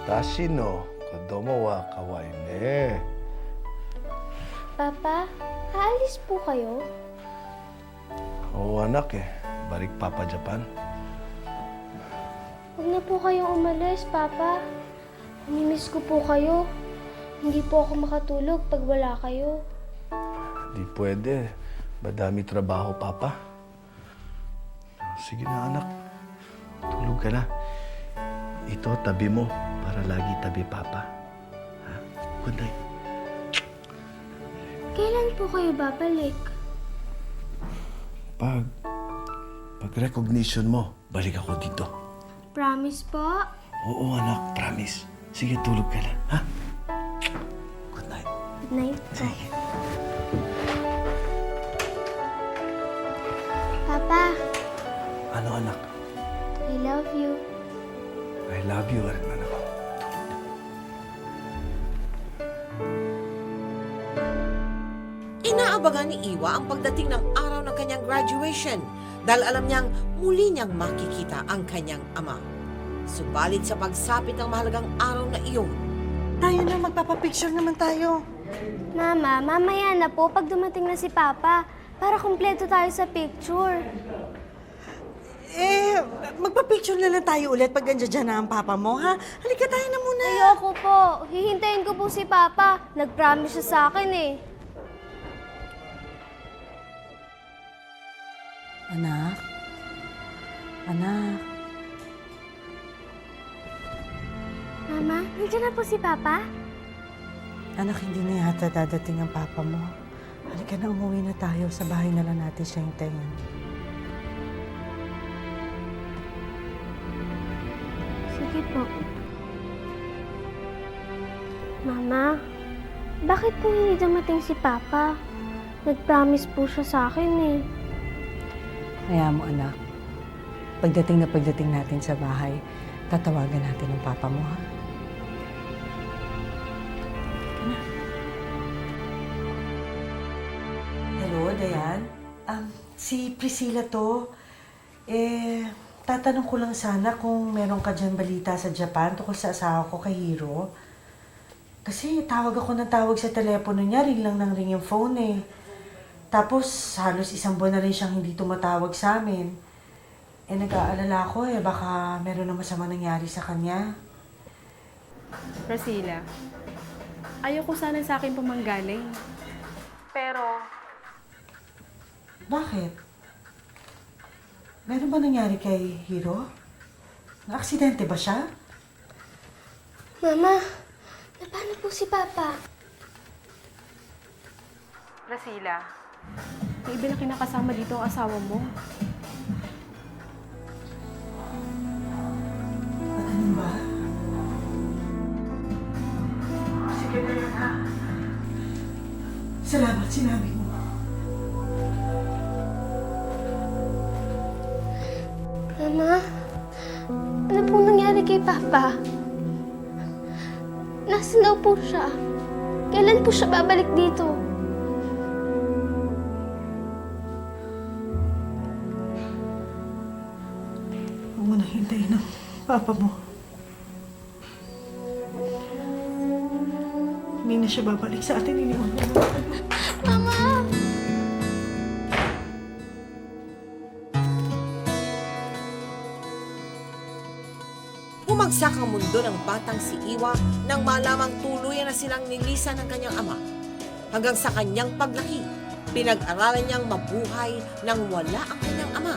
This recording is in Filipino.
私の子供は可愛いね。Papa, aalis po kayo? Oo anak eh. Balik Papa Japan. Huwag na po kayong umalis, Papa. Namimiss ko po kayo. Hindi po ako makatulog pag wala kayo. Di pwede. Madami trabaho, Papa. Sige na, anak. Tulog ka na. Ito, tabi mo para lagi tabi, Papa. Ha? Good night. Kailan po kayo babalik? Pag recognition mo, balik ako dito. Promise po? Oo, anak. Promise. Sige, tulog ka na. Ha? Good night. Good night po. Sige. Papa, Ano, anak? I love you. I love you, anak. Inaabangan ni Iwa ang pagdating ng araw ng kanyang graduation dahil alam niyang muli niyang makikita ang kanyang ama. Subalit sa pagsapit ng mahalagang araw na iyon, Tayo na, magpapapicture naman tayo. Mama, mamaya na po pag dumating na si Papa para kumpleto tayo sa picture. Magpapicture na lang tayo ulit pag nandiyan na ang papa mo, ha? Halika tayo na muna. Ayoko po. Hihintayin ko po si Papa. Nag-promise siya sa akin eh. Anak? Anak? Mama, nandiyan na po si Papa? Anak, hindi na yata dadating ang papa mo. Halika na, umuwi na tayo. Sa bahay na lang natin siya hintayin. Sige po. Mama, bakit po hindi dumating si Papa? Nag-promise po siya sa akin eh. Kaya mo, anak. Pagdating natin sa bahay, tatawagan natin ang papa mo, ha? Anak. Hello, Dayan? Si Priscilla to. Tatanong ko lang sana kung meron ka dyan balita sa Japan tungkol sa asawa ko kay Hiro. Kasi tawag ako ng tawag sa telepono niya, ring lang ng ring yung phone eh. Tapos halos isang buwan na rin siyang hindi tumatawag sa amin. Nag-aalala ko baka meron na masama nangyari sa kanya. Priscilla, ayoko sana sa akin pumanggaling. Pero, Bakit? Meron ba nangyari kay Hiro? Na-aksidente ba siya? Mama, paano po si Papa? Priscilla, may iba na kinakasama dito ang asawa mo. Ano ba? Sige na yan, ha? Salamat, sinabi mo. Mama, ano pong nangyari kay Papa? Nasaan daw po siya? Kailan po siya babalik dito? Huwag mo na hintayin ang papa mo. Hindi na siya babalik sa atin, iniwan mo. Mama! bumagsak ang mundo ng batang si Iwa nang malamang tuluyan na silang nilisan ng kanyang ama. Hanggang sa kanyang paglaki, pinag-aralan niyang mabuhay nang wala ang kanyang ama.